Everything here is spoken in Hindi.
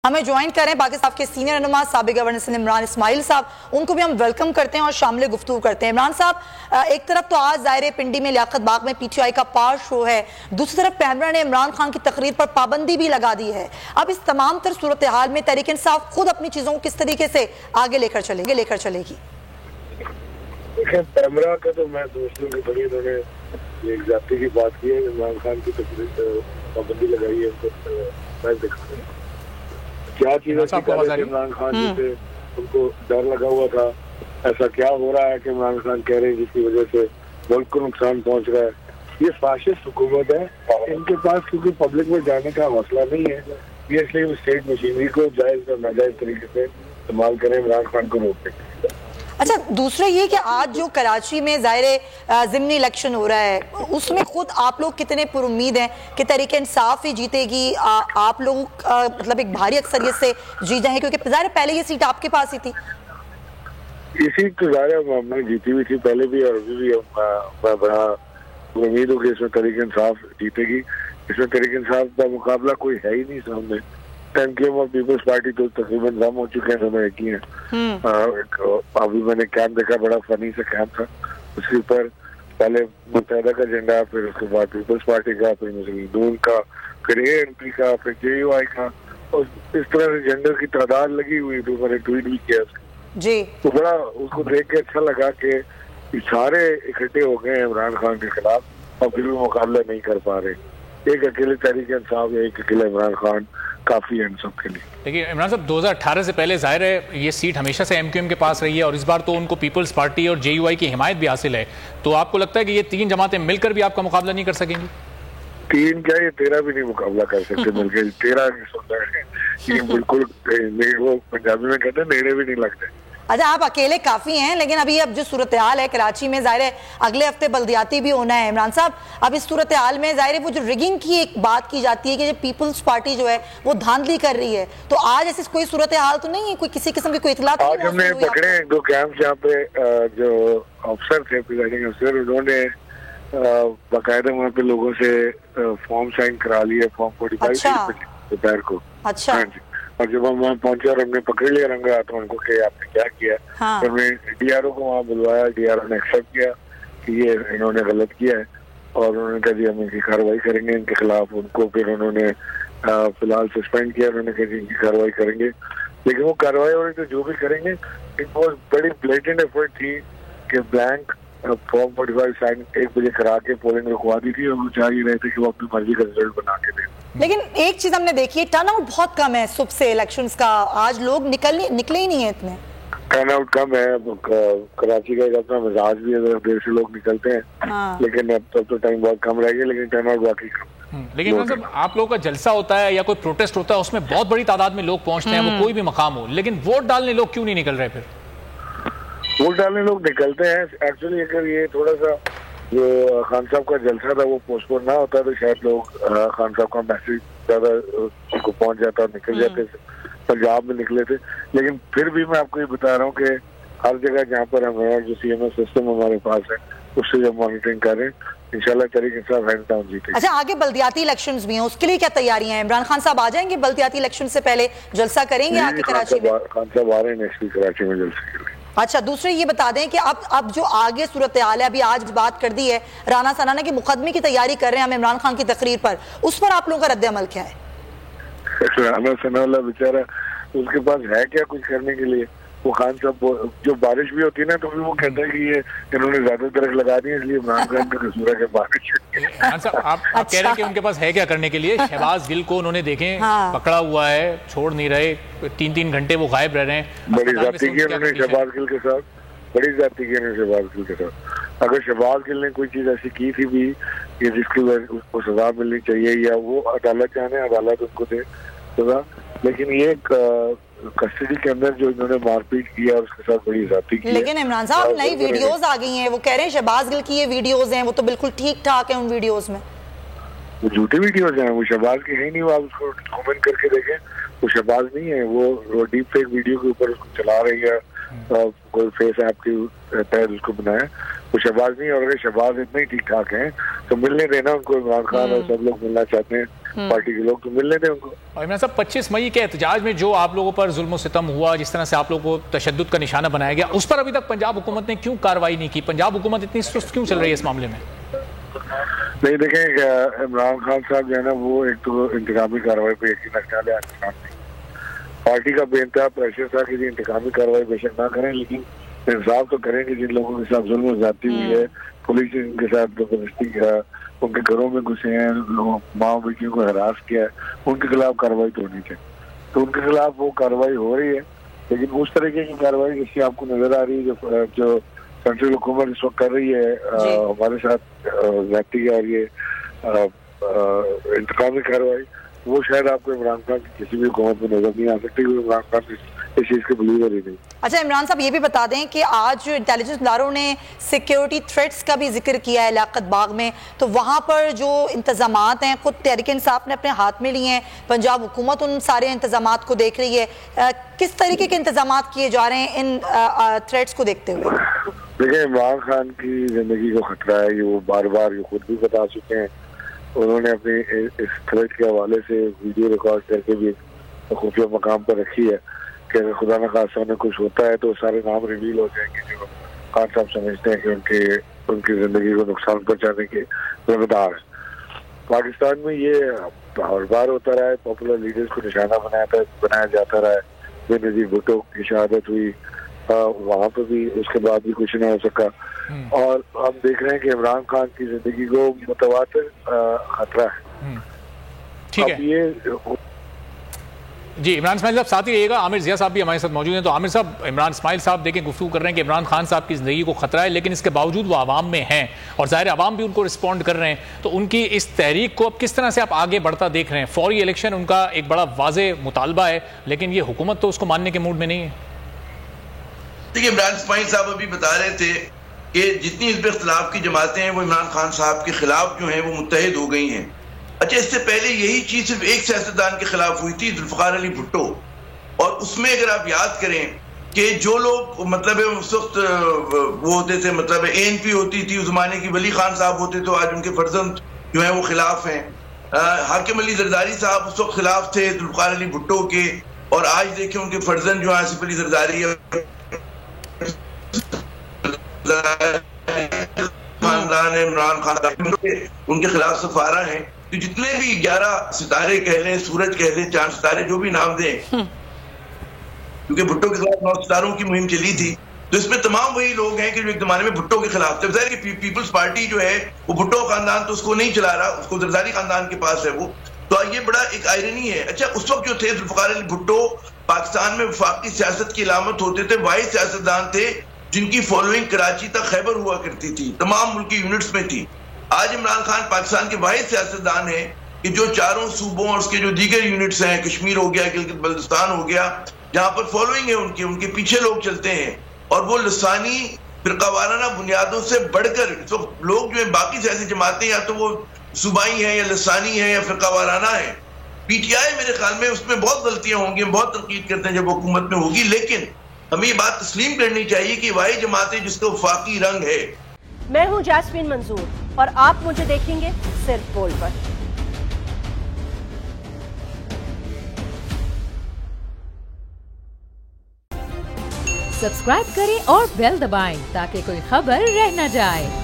हमें ज्वाइन करें पाकिस्तान के सीनियर रहनुमा साबिक गवर्नर इमरान इस्माइल साहब, उनको भी हम वेलकम करते हैं और शामिल गुफ्तगू करते हैं। इमरान साहब, एक तरफ तो आज ज़ाहिर पिंडी में लियाकत बाग में PTI का पार शो है, दूसरी तरफ पैमरा ने इमरान खान की तकरीर पर पाबंदी भी लगा दी है। अब इस तमाम तर सूरत हाल में तहरीक इंसाफ खुद अपनी चीज़ों को किस तरीके से आगे लेकर चलेगी? पैमरा का तो मैं दोस्तों की बड़ी उन्होंने एक जाति की बात की है, इमरान खान की तकरीर पर पाबंदी लगाई है, मैं देखा क्या चीज इमरान खान जी से उनको डर लगा हुआ था। ऐसा क्या हो रहा है कि इमरान खान कह रहे हैं जिसकी वजह से मुल्क को नुकसान पहुंच रहा है। ये फाशिस्ट हुकूमत है, इनके पास क्योंकि पब्लिक में जाने का हौसला नहीं है, ये इसलिए स्टेट मशीनरी को जायज और नाजायज तरीके से इस्तेमाल करें इमरान खान को रोकने। अच्छा, दूसरा ये कि आज जो कराची में ज़ाहिर ज़िमनी इलेक्शन हो रहा है, उसमें खुद आप लोग कितने पुरुम्मीद हैं कि तहरीक इंसाफ ही जीतेगी? आप लोग मतलब एक भारी अक्सरियत से जीत जाएंगे, क्योंकि ज़ाहिर पहले ये सीट आपके पास ही थी। ये सीट तो ज़ाहिर हमने जीती हुई थी पहले भी और अभी भी। मैं बड़ा उम्मीद हूँ कि इसमें तहरीक इंसाफ जीतेगी। इसमें तहरीक इंसाफ का मुकाबला कोई है ही नहीं सामने। MKM और पीपल्स पार्टी तो तकरीबन दम हो चुके हैं, समय एक ही है। अभी मैंने कैंप देखा, बड़ा फनी सा कैंप था। उसके ऊपर पहले मुत्तहिदा का झंडा, फिर उसके बाद पीपल्स पार्टी का, फिर मुस्लिम दून का, फिर ANP का, फिर JUI का, और इस तरह से झंडे की तादाद लगी हुई। तो मैंने ट्वीट भी किया जी। तो बड़ा उसको देख के अच्छा लगा कि सारे इकट्ठे हो गए इमरान खान के खिलाफ और फिर भी मुकाबला नहीं कर पा रहे। एक अकेले तहरीक इंसाफ या एक अकेला इमरान खान काफी है इन सब के लिए। देखिए इमरान साहब, 2018 से पहले जाहिर है ये सीट हमेशा से MQM के पास रही है और इस बार तो उनको पीपल्स पार्टी और JUI की हिमायत भी हासिल है। तो आपको लगता है कि ये तीन जमातें मिलकर भी आपका मुकाबला नहीं कर सकेंगी? तीन क्या, ये 13 भी नहीं मुकाबला कर सकते मिलकर। 13 नहीं सुनता है ये बिल्कुल, वो पंजाबी में कहते हैं नेड़े भी नहीं लगते। अच्छा, आप अकेले काफी हैं, लेकिन अभी अब जो सूरत हाल है कराची में, जाहिर है अगले हफ्ते बल्दियाती भी होना है। इमरान साहब, अब इस सूरत हाल में जाहिर है वो जो रिगिंग की एक बात की जाती है कि जो पीपल्स पार्टी जो है वो धांधली कर रही है, तो आज ऐसी कोई सूरत हाल तो नहीं है? कोई किसी किस्म की कोई इतला? आज हमने पकड़े 2 कैंप जहाँ पे जो अफसर थे, प्रिजाइडिंग अफसर, उन्होंने बाकायदा वहाँ पे लोगों से फॉर्म साइन करा लिया, फॉर्म 45 दोपहर को। अच्छा। और जब हम वहाँ पहुंचे और हमने पकड़ लिया रंगा तो उनको कि आपने क्या किया। हाँ। तो हमने DRO को वहाँ बुलवाया, DRO ने एक्सेप्ट किया कि ये इन्होंने गलत किया है और उन्होंने कहा जी हम इनकी कार्रवाई करेंगे इनके खिलाफ। उनको फिर उन्होंने फिलहाल सस्पेंड किया। उन्होंने कहा जी इनकी कार्रवाई करेंगे, लेकिन वो कार्रवाई और तो जो भी करेंगे, एक बहुत बड़ी ब्लेटेंट एफर्ट थी कि ब्लैंक फॉर्म 45 साइन 1 बजे करा के पोलिंग रुकवा दी थी और वो चाह ही रहे थे कि वो अपनी मर्जी का रिजल्ट बना के दें। लेकिन एक चीज हमने देखी है, टर्नआउट बहुत कम है सुबह से इलेक्शंस का। आज लोग निकले ही नहीं है इतने। टर्नआउट कम है, कराची का अपना मिजाज भी है, देर से लोग निकलते हैं। हाँ। लेकिन अब तो टाइम बहुत कम रह गया, लेकिन टर्नआउट वाकई कम। लेकिन मतलब आप लोगों का जलसा होता है या कोई प्रोटेस्ट होता है, उसमें बहुत बड़ी तादाद में लोग पहुंचते हैं, वो कोई भी मकाम हो, लेकिन वोट डालने लोग क्यों नहीं निकल रहे? फिर वोट डालने लोग निकलते हैं। एक्चुअली अगर ये थोड़ा सा जो खान साहब का जलसा था वो पोस्टपोन ना होता तो शायद लोग खान साहब का मैसेज ज्यादा उनको पहुंच जाता और निकल जाते। पंजाब में निकले थे, लेकिन फिर भी मैं आपको ये बता रहा हूँ कि हर जगह जहाँ पर हमारा जो CMS सिस्टम हमारे पास है उससे जब मॉनिटरिंग करें, इंशाल्लाह तहरीक इंसाफ हैंड डाउन जीतेगी। अच्छा, आगे बल्दियाती इलेक्शंस भी हैं, उसके लिए क्या तैयारियां हैं? इमरान खान साहब आ जाएंगे बल्दियाती इलेक्शन से पहले, जलसा करेंगे आके कराची में? खान साहब आ रहे हैं नेक्स्ट वीक कराची में जलसे के लिए। अच्छा, दूसरे ये बता दें कि अब जो आगे सूरत हाल है, अभी आज बात कर दी है राना सनाना की मुकदमे की तैयारी कर रहे हैं हम इमरान खान की तकरीर पर, उस पर आप लोगों का रद्द अमल क्या है? राना सनाना बेचारा, उसके पास है क्या कुछ करने के लिए? वो खान साहब, जो बारिश भी होती है ना तो भी वो कहता है कि ये इन्होंने ज्यादा दरख्त लगा दी इसलिए इमरान खान का कसूर है कि बारिश। आप कह रहे हैं कि उनके पास है क्या करने के लिए? शहबाज गिल को उन्होंने देखें पकड़ा हुआ है, छोड़ नहीं रहे, 3-3 घंटे वो गायब रह रहे हैं। बड़ी जाती की उन्होंने शहबाज गिल के साथ, बड़ी जाती की उन्होंने शहबाज गिल के साथ। अगर शहबाज गिल ने कोई चीज ऐसी की थी भी कि जिसकी उसको सजा मिलनी चाहिए या वो अदालत जाने, अदालत उनको दे सजा, लेकिन ये कस्टडी के अंदर जो इन्होंने मारपीट किया उसके साथ बड़ी जाती की। लेकिन इमरान साहब, नई वीडियोस आ गई हैं, वो कह रहे हैं शहबाज गिल की ये वीडियोस हैं, वो तो बिल्कुल ठीक ठाक है। उन वीडियोस में वो झूठी वीडियोस हैं, वो शहबाज की है ही नहीं। वो आप उसको कमेंट करके देखें, वो शहबाज नहीं है। वो डीप फेक वीडियो के ऊपर उसको चला रही है, कोई फेस ऐप के तहत उसको बनाया। वो शहबाज नहीं है, और अगर शहबाज इतना ही ठीक ठाक है तो मिलने देना उनको। इमरान खान और सब लोग मिलना चाहते हैं। पार्टी के लोग तो मिलने दें उनको। और इमरान साहब 25 मई के एहतजाज में जो आप लोगों पर जुल्म सितम हुआ, जिस तरह से आप लोगों को तशद्दुद का निशाना बनाया गया, उस पर अभी तक पंजाब हुकूमत ने क्यों कार्रवाई नहीं की? पंजाब हुकूमत इतनी सुस्त क्यों चल रही है इस मामले में? नहीं, देखें, इमरान खान साहब जो है ना, वो एक तो इंतकामी कार्रवाई पे यकीन रखने वाले इंसान नहीं। पार्टी का बेइंतहा प्रेशर था कि इंतकामी कार्रवाई बेशक ना करें, लेकिन इंसाफ तो करेंगे। जिन लोगों के साथ जुल्म ज्यादती हुई है, पुलिस इनके साथ जबरदस्ती किया, उनके घरों में घुसे हैं, माँ बेटियों को हरास किया है, उनके खिलाफ कार्रवाई तो होनी चाहिए। तो उनके खिलाफ वो कार्रवाई हो रही है, लेकिन उस तरीके की कार्रवाई जिसकी आपको नजर आ रही है जो सेंट्रल हुकूमत इस वक्त कर रही है हमारे साथ ज्यादती और ये इंतकामी कार्रवाई, वो शायद आपको इमरान खान की किसी भी हुकूमत में नजर नहीं आ सकती। इमरान खान इस चीज के बिलीवर ही नहीं। अच्छा इमरान साहब, ये भी बता दें कि आज जो इंटेलिजेंस इदारों ने सिक्योरिटी थ्रेट्स का भी जिक्र किया है लियाकत बाग में, तो वहाँ पर जो इंतजामात हैं खुद तहरीक इंसाफ ने अपने हाथ में लिए हैं, पंजाब हुकूमत उन सारे इंतजामात को देख रही है। किस तरीके के इंतजामात किए जा रहे हैं इन थ्रेट्स को देखते हुए? देखिए, इमरान खान की जिंदगी को खतरा है, ये वो बार बार ये खुद भी बता चुके हैं। उन्होंने अपने इस थ्रेट के हवाले से वीडियो रिकॉर्ड करके भी खुफिया मकाम पर रखी है कि अगर खुदा न खासा उन्हें कुछ होता है तो सारे नाम रिवील हो जाएंगे जो खान साहब समझते हैं कि उनकी जिंदगी को नुकसान पहुंचाने के जिम्मेदार है। पाकिस्तान में ये हर बार होता रहा है, पॉपुलर लीडर्स को निशाना बनाया जाता रहा है। बेनजीर भुट्टो की शहादत हुई, वहां पर भी उसके बाद भी कुछ नहीं हो सका, और हम देख रहे हैं कि इमरान खान की जिंदगी को मुतवातिर खतरा है। ठीक है, ये जी इमरान इस्माइल साहब साथ ही रहिएगा। आमिर जिया साहब भी हमारे साथ मौजूद हैं। तो आमिर साहब, इमरान इस्माइल साहब देखें गुफ्तगू कर रहे हैं कि इमरान खान साहब की जिंदगी को खतरा है, लेकिन इसके बावजूद वो आवाम में हैं और ज़ाहिर आवाम भी उनको रिस्पॉन्ड कर रहे हैं। तो उनकी इस तहरीक को अब किस तरह से आप आगे बढ़ता देख रहे हैं? फौरी इलेक्शन उनका एक बड़ा वाज़े मुतालबा है, लेकिन ये हुकूमत तो उसको मानने के मूड में नहीं है। देखिए, इमरान इस्माइल साहब अभी बता रहे थे कि जितनी हिज़्ब इख्तिलाफ की जमातें हैं वो इमरान खान साहब के खिलाफ जो हैं वो मुत्तहिद हो गई हैं। अच्छा, इससे पहले यही चीज सिर्फ एक सियासतदान के खिलाफ हुई थी, जुल्फ़िकार अली भुट्टो, और उसमें अगर आप याद करें कि जो लोग मतलब उस वक्त वो होते थे, मतलब ANP होती थी उस जमाने की, वली खान साहब होते तो आज उनके फर्जंद जो है वो खिलाफ हैं। हाकिम अली जरदारी साहब उस वक्त खिलाफ थे जुल्फ़िकार अली भुट्टो के, और आज देखें उनके फर्जंद जो है आसिफ अली जरदारी खानदान है, इमरान खान उनके खिलाफ सफारा है। तो जितने भी 11 सितारे कह लें, सूरज कह लें, चांद सितारे, जो भी नाम दें, क्योंकि भुट्टो के खिलाफ 9 सितारों की मुहिम चली थी, तो इसमें तमाम वही लोग हैं कि जो एक जमाने में भुट्टो के खिलाफ थे। ज़ाहिर कि पीपल्स पार्टी जो है वो भुट्टो खानदान तो उसको नहीं चला रहा, उसको जरदारी खानदान के पास है वो। तो ये बड़ा एक आयरनी है। अच्छा, उस वक्त जो थे जुल्फ़िकार अली भुट्टो पाकिस्तान में वफाकी सियासत की अलामत होते थे, वाहिद सियासतदान थे जिनकी फॉलोइंग कराची तक खैबर हुआ करती थी, तमाम मुल्की यूनिट्स में थी। आज इमरान खान पाकिस्तान के वाहिद सियासतदान है कि जो चारों सूबों और उसके जो दीगर यूनिट्स हैं, कश्मीर हो गया, गिलगित बल्तिस्तान हो गया, जहां पर फॉलोइंग है उनके पीछे लोग चलते हैं, और वो लसानी फिरकावाराना बुनियादों से बढ़कर तो लोग जो है बाकी सियासी जमातें या तो वो सूबाई हैं या लसानी है या फिरकावाराना है। PTI मेरे ख्याल में उसमें बहुत गलतियां होंगी, बहुत तनकीद करते हैं जब हुकूमत में होगी, लेकिन हमें ये बात तस्लीम करनी चाहिए कि वाहिद जमातें जिसका वफाकी रंग है। मैं हूं जैस्मीन मंजूर और आप मुझे देखेंगे सिर्फ बोल पर। सब्सक्राइब करें और बेल दबाएं ताकि कोई खबर रह न जाए।